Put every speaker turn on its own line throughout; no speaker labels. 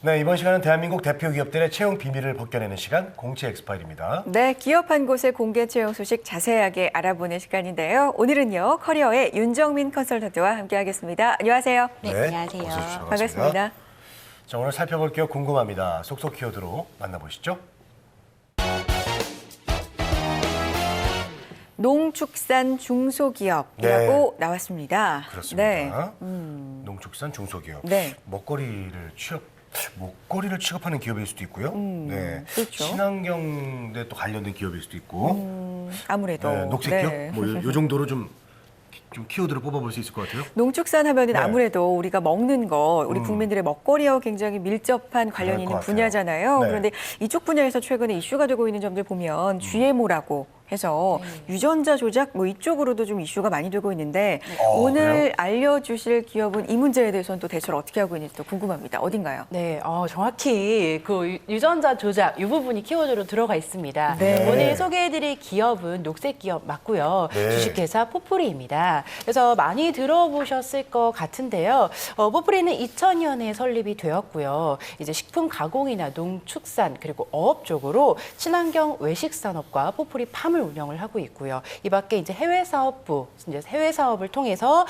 네, 이번 시간은 대한민국 대표 기업들의 채용 비밀을 벗겨내는 시간, 공채 엑스파일입니다.
네, 기업 한 곳의 공개 채용 소식 자세하게 알아보는 시간인데요. 오늘은요, 커리어의 윤정민 컨설턴트와 함께하겠습니다. 안녕하세요.
네, 안녕하세요.
어서 오십시오.
반갑습니다.
자, 오늘 살펴볼 기업 궁금합니다. 속속 키워드로 만나보시죠.
농축산 중소기업이라고 나왔습니다.
그렇습니다. 농축산 중소기업.
네.
먹거리를 취급하는 기업일 수도 있고요. 네.
그렇죠.
친환경에 또 관련된 기업일 수도 있고.
아무래도.
네, 녹색 기업? 뭐 요 정도로 좀 키워드를 뽑아볼 수 있을 것 같아요.
농축산 하면은
네.
아무래도 우리가 먹는 거, 우리 국민들의 먹거리와 굉장히 밀접한 관련이 있는
것 같아요.
분야잖아요.
네.
그런데 이쪽 분야에서 최근에 이슈가 되고 있는 점들 보면 GMO라고 해서 유전자 조작 뭐 이쪽으로도 좀 이슈가 많이 되고 있는데 오늘
그래요?
알려주실 기업은 이 문제에 대해서는 또 대처를 어떻게 하고 있는지 또 궁금합니다. 어딘가요?
네, 정확히 그 유전자 조작 이 부분이 키워드로 들어가 있습니다.
네.
오늘 소개해드릴 기업은 녹색 기업 맞고요.
네.
주식회사 포프리입니다. 그래서 많이 들어보셨을 것 같은데요. 포프리는 2000년에 설립이 되었고요. 이제 식품 가공이나 농축산 그리고 어업 쪽으로 친환경 외식 산업과 포프리 팜을 운영을 하고 있고요. 이 밖에 이제 해외 사업을 통해서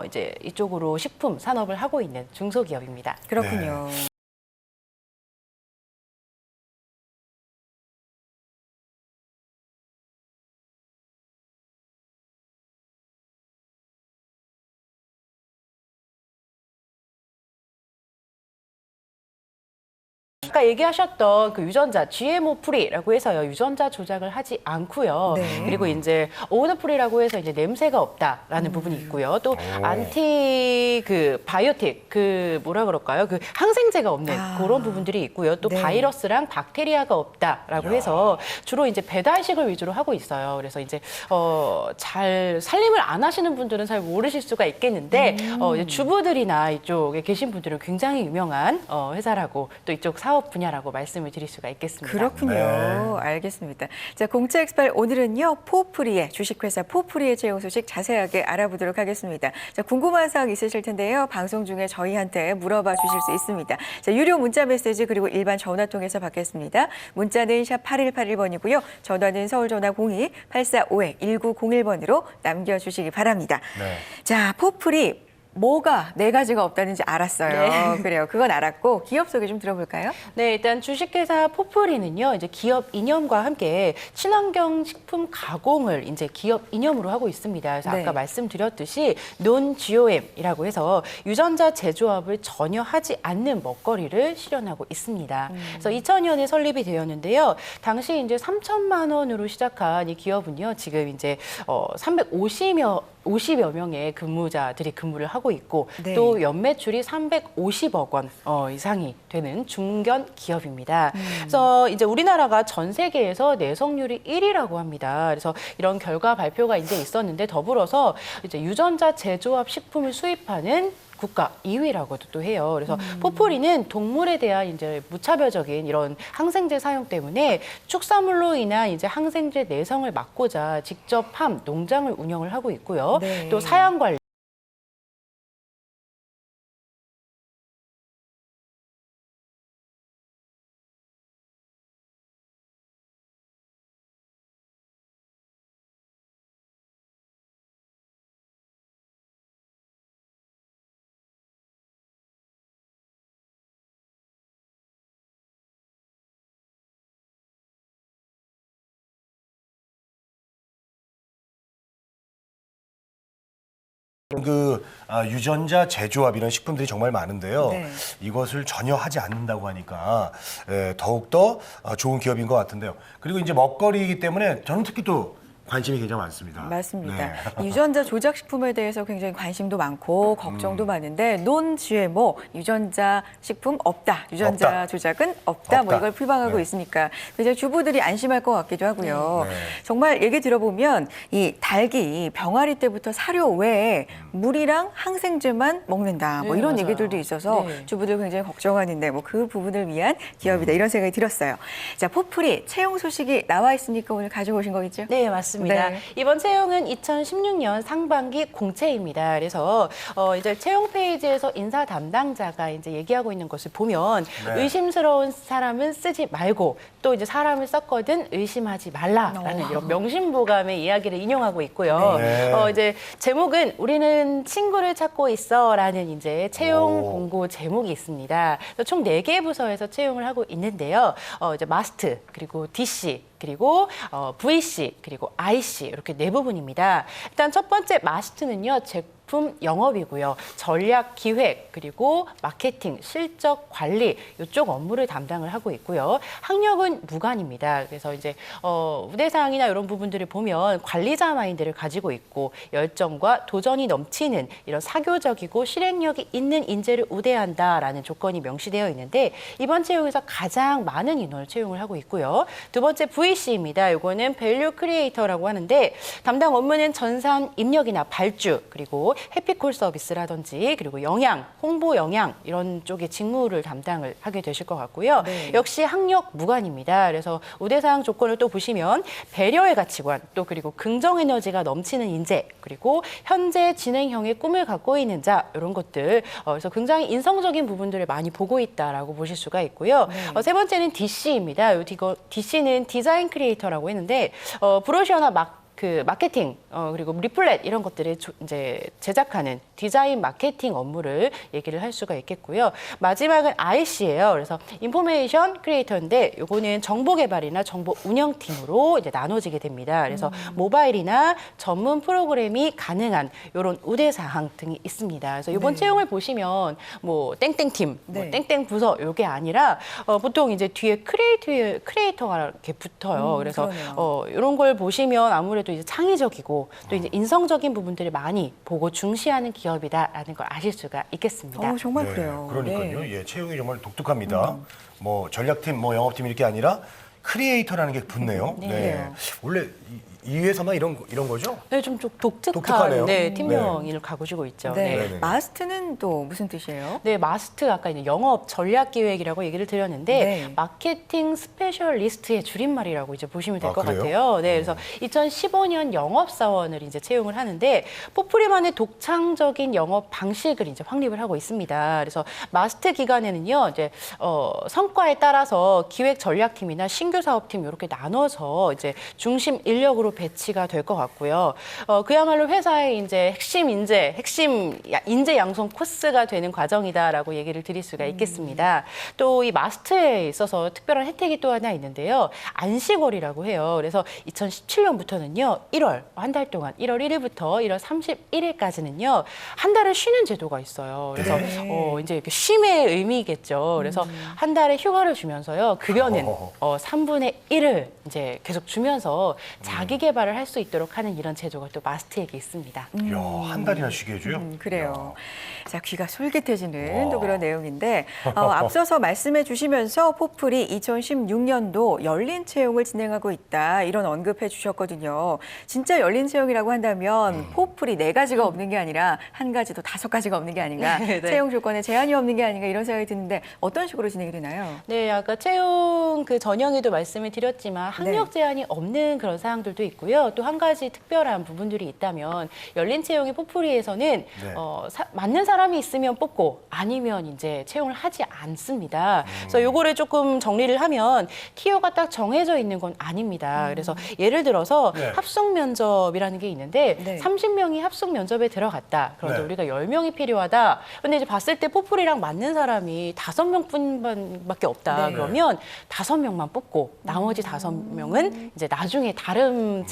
이제 이쪽으로 식품 산업을 하고 있는 중소기업입니다.
그렇군요.
아까 얘기하셨던 그 유전자 GMO 프리라고 해서요. 유전자 조작을 하지 않고요.
네.
그리고 이제 오우드 프리라고 해서 이제 냄새가 없다라는 부분이 있고요. 또 안티 그 바이오틱 그 뭐라 그럴까요? 그 항생제가 없는 그런 부분들이 있고요. 또
네.
바이러스랑 박테리아가 없다라고 해서 주로 이제 배달식을 위주로 하고 있어요. 그래서 이제 잘 살림을 안 하시는 분들은 잘 모르실 수가 있겠는데 이제 주부들이나 이쪽에 계신 분들은 굉장히 유명한 회사라고 또 이쪽 사업 분야라고 말씀을 드릴 수가 있겠습니다.
그렇군요.
네.
알겠습니다. 자, 공채 엑스파일 오늘은요, 포프리의 주식회사 포프리의 채용 소식 자세하게 알아보도록 하겠습니다. 자, 궁금한 사항 있으실 텐데요. 방송 중에 저희한테 물어봐 주실 수 있습니다. 자, 유료 문자 메시지 그리고 일반 전화 통해서 받겠습니다. 문자는 샵 8181번이고요. 전화는 서울 전화 02-845-1901번으로 남겨주시기 바랍니다.
네.
자, 포프리. 뭐가 네 가지가 없다는지 알았어요.
네.
그래요. 그건 알았고 기업 소개 좀 들어볼까요?
네, 일단 주식회사 포프리는요, 이제 기업 이념과 함께 친환경 식품 가공을 이제 기업 이념으로 하고 있습니다. 그래서
네.
아까 말씀드렸듯이 non-GM이라고 해서 유전자 재조합을 전혀 하지 않는 먹거리를 실현하고 있습니다. 그래서 2000년에 설립이 되었는데요. 당시 이제 3천만 원으로 시작한 이 기업은요, 지금 이제 50여 명의 근무자들이 근무를 하고 있고
네.
또 연매출이 350억 원 이상이 되는 중견 기업입니다. 그래서 이제 우리나라가 전 세계에서 내성률이 1위라고 합니다. 그래서 이런 결과 발표가 이제 있었는데 더불어서 이제 유전자 제조합 식품을 수입하는 국가 2위라고도 또 해요. 그래서 포프리는 동물에 대한 이제 무차별적인 이런 항생제 사용 때문에 축산물로 인한 이제 항생제 내성을 막고자 직접 팜 농장을 운영을 하고 있고요.
네.
또 사양 관리
유전자 제조합 이런 식품들이 정말 많은데요.
네.
이것을 전혀 하지 않는다고 하니까 더욱더 좋은 기업인 것 같은데요. 그리고 이제 먹거리이기 때문에 저는 특히 또 관심이 굉장히 많습니다.
맞습니다.
네.
유전자 조작 식품에 대해서 굉장히 관심도 많고 걱정도 많은데 non-GMO 유전자 식품 없다. 유전자
없다.
조작은 없다. 뭐
없다.
이걸 표방하고
네.
있으니까 굉장히 주부들이 안심할 것 같기도 하고요.
네.
정말 얘기 들어보면 이 닭이 병아리 때부터 사료 외에 물이랑 항생제만 먹는다. 뭐
네,
이런
맞아요.
얘기들도 있어서
네.
주부들 굉장히 걱정하는데 뭐 그 부분을 위한 기업이다. 이런 생각이 들었어요. 자, 포프리 채용 소식이 나와 있으니까 오늘 가져오신 거겠죠?
네, 맞습니다. 맞습니다.
네.
이번 채용은 2016년 상반기 공채입니다. 그래서 이제 채용 페이지에서 인사 담당자가 이제 얘기하고 있는 것을 보면
네.
의심스러운 사람은 쓰지 말고 또 이제 사람을 썼거든 의심하지 말라라는 이런 명심보감의 이야기를 인용하고 있고요.
네.
이제 제목은 우리는 친구를 찾고 있어라는 이제 채용
오.
공고 제목이 있습니다. 그래서 총 4개 부서에서 채용을 하고 있는데요. 이제 마스트 그리고 DC 그리고 VC 그리고 IC 이렇게 4부분입니다. 일단 첫 번째 마스트는요. 제품 영업이고요. 전략 기획 그리고 마케팅, 실적 관리 이쪽 업무를 담당을 하고 있고요. 학력은 무관입니다. 그래서 이제 우대사항이나 이런 부분들을 보면 관리자 마인드를 가지고 있고 열정과 도전이 넘치는 이런 사교적이고 실행력이 있는 인재를 우대한다라는 조건이 명시되어 있는데 이번 채용에서 가장 많은 인원을 채용을 하고 있고요. 두 번째 VC입니다. 이거는 밸류 크리에이터라고 하는데 담당 업무는 전산 입력이나 발주 그리고 해피콜 서비스라든지 그리고 영양, 홍보 영양 이런 쪽의 직무를 담당을 하게 되실 것 같고요.
네.
역시 학력 무관입니다. 그래서 우대사항 조건을 또 보시면 배려의 가치관 또 그리고 긍정 에너지가 넘치는 인재 그리고 현재 진행형의 꿈을 갖고 있는 자 이런 것들 그래서 굉장히 인성적인 부분들을 많이 보고 있다라고 보실 수가 있고요.
네.
세 번째는 DC입니다. DC는 디자인 크리에이터라고 했는데 브로셔나 마케팅 그리고 리플렛 이런 것들을 이제 제작하는 디자인 마케팅 업무를 얘기를 할 수가 있겠고요. 마지막은 IC예요. 그래서 인포메이션 크리에이터인데 요거는 정보 개발이나 정보 운영팀으로 이제 나눠지게 됩니다. 그래서 모바일이나 전문 프로그램이 가능한 이런 우대 사항 등이 있습니다. 그래서 이번
네.
채용을 보시면 뭐 땡땡팀,
네.
뭐 땡땡 부서 요게 아니라 보통 이제 뒤에 크리에이터가 이렇게 붙어요. 그래서
그러네요.
이런 걸 보시면 아무래도 이제 창의적이고 또 이제 인성적인 부분들을 많이 보고 중시하는 기업이다라는 걸 아실 수가 있겠습니다.
정말
네,
그래요.
그러니까요.
네.
예, 채용이 정말 독특합니다. 뭐 전략팀, 뭐 영업팀 이렇게 아니라 크리에이터라는 게 붙네요.
네.
그래요.
원래 이 회사만 이런 거죠?
네, 좀 독특한
독특하네요.
팀명을 가지고 있죠.
네.
네네.
마스트는 또 무슨 뜻이에요?
네, 마스트 아까 이제 영업 전략 기획이라고 얘기를 드렸는데
네.
마케팅 스페셜리스트의 줄임말이라고 이제 보시면 될
아,
것
그래요?
같아요. 네, 그래서 2015년 영업 사원을 이제 채용을 하는데 포프리만의 독창적인 영업 방식을 이제 확립을 하고 있습니다. 그래서 마스트 기간에는요, 이제 성과에 따라서 기획 전략팀이나 신규 사업팀 이렇게 나눠서 이제 중심 인력으로 배치가 될 것 같고요. 그야말로 회사의 이제 핵심 인재 양성 코스가 되는 과정이다라고 얘기를 드릴 수가 있겠습니다. 또 이 마스트에 있어서 특별한 혜택이 또 하나 있는데요. 안식월이라고 해요. 그래서 2017년부터는요, 1월 한 달 동안 1월 1일부터 1월 31일까지는요 한 달을 쉬는 제도가 있어요. 그래서
네.
이제 이렇게 쉼의 의미겠죠. 그래서 한 달에 휴가를 주면서요 급여는 3분의 1을 이제 계속 주면서 자기 개발을 할 수 있도록 하는 이런 제도가 또 마스트에게 있습니다.
이야, 한 달이나 쉬게 해줘요?
그래요. 자, 귀가 솔깃해지는
와.
또 그런 내용인데 앞서서 말씀해 주시면서 포플이 2016년도 열린 채용을 진행하고 있다 이런 언급해 주셨거든요. 진짜 열린 채용이라고 한다면 포플이 4가지가 없는 게 아니라 1가지도 5가지가 없는 게 아닌가
네, 네.
채용 조건에 제한이 없는 게 아닌가 이런 생각이 드는데 어떤 식으로 진행이 되나요?
네, 아까 채용 그 전형에도 말씀을 드렸지만 학력
네.
제한이 없는 그런 사항들도 있고요. 또 한 가지 특별한 부분들이 있다면 열린 채용의 포프리에서는
네.
맞는 사람이 있으면 뽑고 아니면 이제 채용을 하지 않습니다. 그래서 요거를 조금 정리를 하면 티오가 딱 정해져 있는 건 아닙니다. 그래서 예를 들어서
네.
합숙 면접이라는 게 있는데
네.
30명이 합숙 면접에 들어갔다. 그런데
네.
우리가 10명이 필요하다. 근데 이제 봤을 때 포프리랑 맞는 사람이 5명뿐밖에 없다.
네.
그러면 5명만 뽑고 나머지 5명은 이제 나중에 다음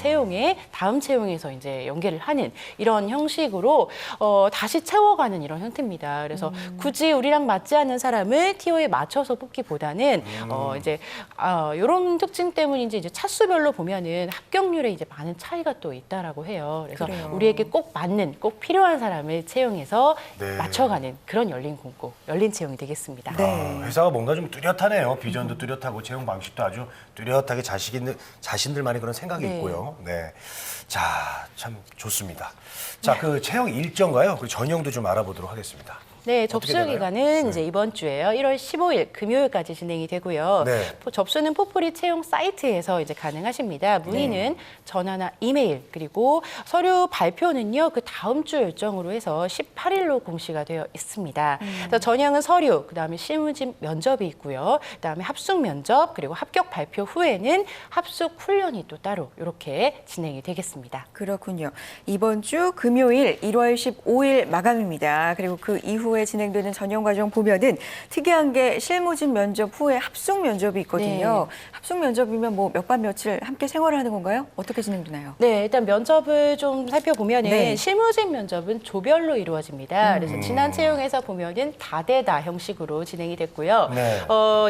채용에서 이제 연계를 하는 이런 형식으로 다시 채워가는 이런 형태입니다. 그래서 굳이 우리랑 맞지 않는 사람을 티오에 맞춰서 뽑기보다는 이제 이런 특징 때문인지 이제 차수별로 보면은 합격률에 이제 많은 차이가 또 있다라고 해요. 그래서
그래요.
우리에게 꼭 맞는, 꼭 필요한 사람을 채용해서
네.
맞춰가는 그런 열린 공고, 열린 채용이 되겠습니다.
네.
회사가 뭔가 좀 뚜렷하네요. 비전도 뚜렷하고 채용 방식도 아주 뚜렷하게 자신들만의 그런 생각이
네.
있고요. 네. 자, 참 좋습니다. 자, 그 채용 일정과요. 그 전형도 좀 알아보도록 하겠습니다.
네,
어떻게
접수
되나요?
기간은 이제 이번 주에요. 1월 15일 금요일까지 진행이 되고요.
네.
접수는 포프리 채용 사이트에서 이제 가능하십니다. 문의는 전화나 이메일 그리고 서류 발표는요. 그 다음 주 일정으로 해서 18일로 공시가 되어 있습니다. 그래서 전형은 서류, 그다음에 실무진 면접이 있고요. 그다음에 합숙 면접 그리고 합격 발표 후에는 합숙 훈련이 또 따로 이렇게 진행이 되겠습니다.
그렇군요. 이번 주 금요일 1월 15일 마감입니다. 그리고 그 이후에 진행되는 전형 과정 보면은 특이한 게 실무진 면접 후에 합숙 면접이 있거든요. 합숙 면접이면 뭐 몇 밤 며칠 함께 생활을 하는 건가요? 어떻게 진행되나요?
네, 일단 면접을 좀 살펴보면은
네.
실무진 면접은 조별로 이루어집니다. 그래서 지난 채용에서 보면은 다대다 형식으로 진행이 됐고요.
네.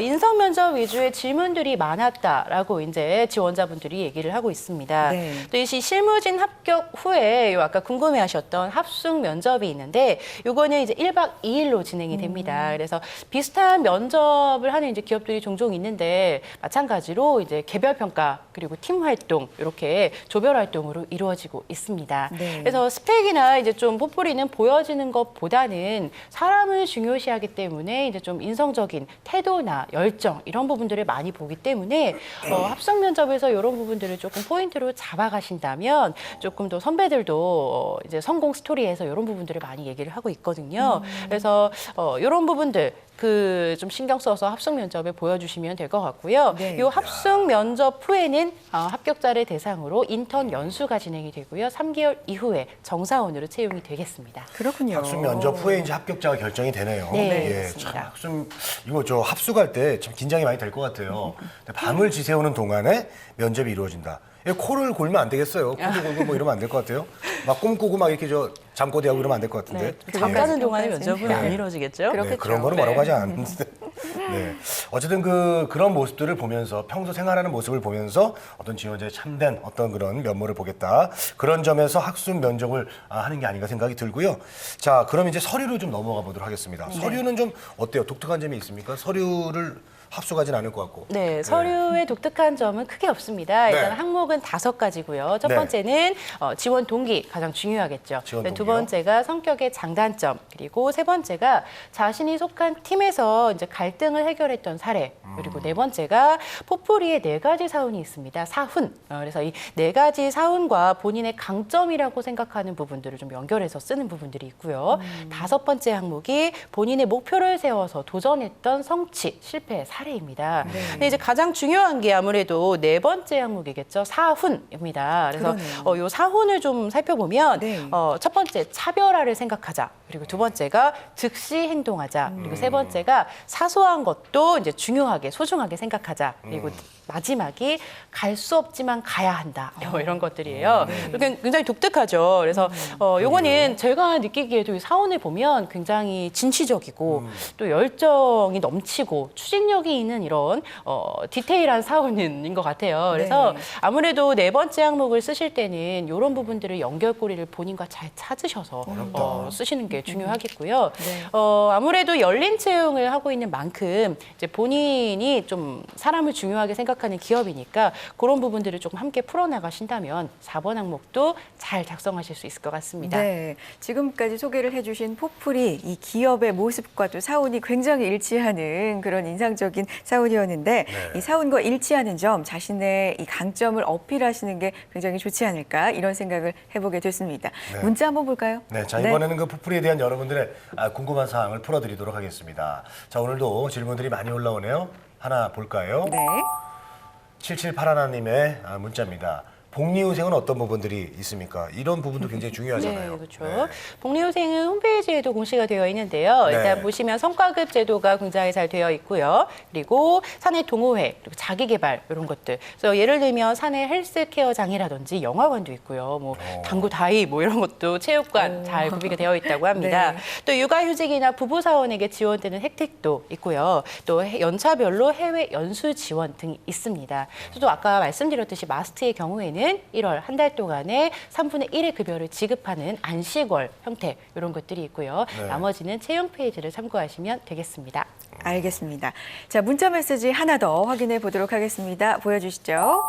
인성 면접 위주의 질문들이 많았다라고 이제 지원자분들이 얘기를 하고 있습니다.
네.
또 이 실무진 합격 후에 요 아까 궁금해하셨던 합숙 면접이 있는데 요거는 이제 1박 2일로 진행이 됩니다. 그래서 비슷한 면접을 하는 이제 기업들이 종종 있는데 마찬가지로 이제 개별 평가 그리고 팀 활동 이렇게 조별 활동으로 이루어지고 있습니다.
네.
그래서 스펙이나 이제 좀 포프리는 보여지는 것보다는 사람을 중요시하기 때문에 이제 좀 인성적인 태도나 열정 이런 부분들을 많이 보기 때문에 합숙 면접에서 이런 부분들을 조금 포인트로 잡아가신다면 조금 더 선배들도 이제 성공 스토리에서 이런 부분들을 많이 얘기를 하고 있거든요. 그래서 이런 부분들 그 좀 신경 써서 합숙 면접에 보여주시면 될 것 같고요.
네.
이 합숙 면접 후에는 합격자를 대상으로 인턴 연수가 진행이 되고요. 3개월 이후에 정사원으로 채용이 되겠습니다.
그렇군요.
합숙 면접 후에 이제 합격자가 결정이 되네요.
네,
예,
그렇습니다.
참 합숙 이거 저 합숙할 때 참 긴장이 많이 될 것 같아요. 근데 밤을 지새우는 동안에 면접이 이루어진다. 예, 코를 골면 안 되겠어요. 코도 골고 뭐 이러면 안 될 것 같아요. 막 꿈꾸고 막 이렇게 저 잠꼬대하고 이러면 안 될 것 같은데.
잠자는 동안에
그것까지.
면접은
네.
안 이루어지겠죠?
네, 그런 거는 뭐라고 하지 않는데. 네. 어쨌든 그런 모습들을 보면서 평소 생활하는 모습을 보면서 어떤 지원자의 참된 어떤 그런 면모를 보겠다. 그런 점에서 학습 면접을 하는 게 아닌가 생각이 들고요. 자, 그럼 이제 서류로 좀 넘어가 보도록 하겠습니다. 서류는 좀 어때요? 독특한 점이 있습니까? 서류를 합숙하진 않을 것 같고.
네, 서류의 독특한 점은 크게 없습니다. 일단
네.
항목은 5가지고요. 첫
네.
번째는 지원 동기, 가장 중요하겠죠.
지원
두
동기요?
번째가 성격의 장단점, 그리고 세 번째가 자신이 속한 팀에서 이제 갈등을 해결했던 사례, 그리고 네 번째가 포프리에 4가지 사훈이 있습니다. 사훈. 그래서 이 4가지 사훈과 본인의 강점이라고 생각하는 부분들을 좀 연결해서 쓰는 부분들이 있고요. 5번째 항목이 본인의 목표를 세워서 도전했던 성취, 실패, 사례입니다. 근데 이제 가장 중요한 게 아무래도 4번째 항목이겠죠. 사훈입니다. 그래서 요 사훈을 좀 살펴보면
네.
첫 번째 차별화를 생각하자. 그리고 두 번째가 즉시 행동하자. 그리고 세 번째가 사소한 것도 이제 중요하게 소중하게 생각하자. 그리고 마지막이 갈 수 없지만 가야 한다. 이런 것들이에요. 굉장히 독특하죠. 그래서 요거는 제가 느끼기에도 이 사원을 보면 굉장히 진취적이고 또 열정이 넘치고 추진력이 있는 이런 디테일한 사원인 것 같아요. 그래서
네.
아무래도 4번째 항목을 쓰실 때는 이런 부분들을 연결고리를 본인과 잘 찾으셔서 쓰시는 게 중요하겠고요.
네.
아무래도 열린 채용을 하고 있는 만큼 이제 본인이 좀 사람을 중요하게 생각하는 기업이니까 그런 부분들을 조금 함께 풀어나가신다면 4번 항목도 잘 작성하실 수 있을 것 같습니다.
네, 지금까지 소개를 해주신 포프리 이 기업의 모습과 또 사운이 굉장히 일치하는 그런 인상적인 사운이었는데 이 사운과 일치하는 점, 자신의 이 강점을 어필하시는 게 굉장히 좋지 않을까 이런 생각을 해보게 됐습니다. 문자 한번 볼까요?
네, 자 이번에는 그 포프리에 대한 여러분들의 궁금한 사항을 풀어드리도록 하겠습니다. 자, 오늘도 질문들이 많이 올라오네요. 하나 볼까요?
네.
7781님의 문자입니다. 복리후생은 어떤 부분들이 있습니까? 이런 부분도 굉장히 중요하잖아요.
네, 그렇죠. 복리후생은 홈페이지에도 공시가 되어 있는데요. 일단
네.
보시면 성과급 제도가 굉장히 잘 되어 있고요. 그리고 사내 동호회, 그리고 자기개발 이런 것들. 그래서 예를 들면 사내 헬스케어장이라든지 영화관도 있고요. 뭐 당구 다이 뭐 이런 것도 체육관 잘 구비가 되어 있다고 합니다.
네.
또 육아휴직이나 부부사원에게 지원되는 혜택도 있고요. 또 연차별로 해외 연수 지원 등이 있습니다. 또 아까 말씀드렸듯이 마스트의 경우에는 1월 한 달 동안에 3분의 1의 급여를 지급하는 안식월 형태 이런 것들이 있고요.
네.
나머지는 채용 페이지를 참고하시면 되겠습니다.
알겠습니다. 자, 문자 메시지 하나 더 확인해 보도록 하겠습니다. 보여주시죠.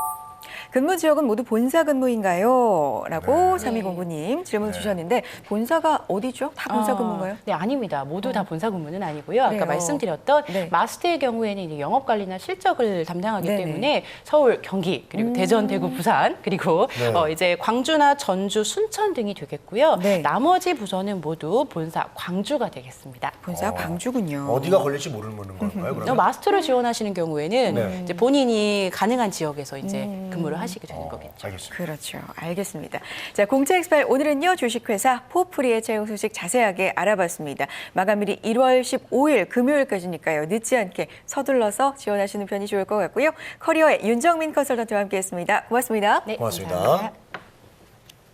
근무 지역은 모두 본사 근무인가요? 라고
네.
3209님 질문 주셨는데 본사가 어디죠? 다 본사 근무인가요?
네, 아닙니다. 모두 다 본사 근무는 아니고요. 아까
그래요.
말씀드렸던
네.
마스터의 경우에는 이제 영업 관리나 실적을 담당하기
네네.
때문에 서울, 경기, 그리고 대전, 대구, 부산, 그리고
네.
이제 광주나 전주, 순천 등이 되겠고요.
네.
나머지 부서는 모두 본사 광주가 되겠습니다.
본사 광주군요.
어디가 걸릴지 모르는 건가요? 그러면?
마스터를 지원하시는 경우에는
네.
이제 본인이 가능한 지역에서 이제 근무를 하시게 되는 거겠죠.
알겠습니다.
그렇죠. 알겠습니다. 자, 공채 엑스파일 오늘은요, 주식회사 포프리의 채용 소식 자세하게 알아봤습니다. 마감일이 1월 15일 금요일까지니까요. 늦지 않게 서둘러서 지원하시는 편이 좋을 것 같고요. 커리어의 윤정민 컨설턴트와 함께했습니다. 고맙습니다.
네,
고맙습니다.
감사합니다.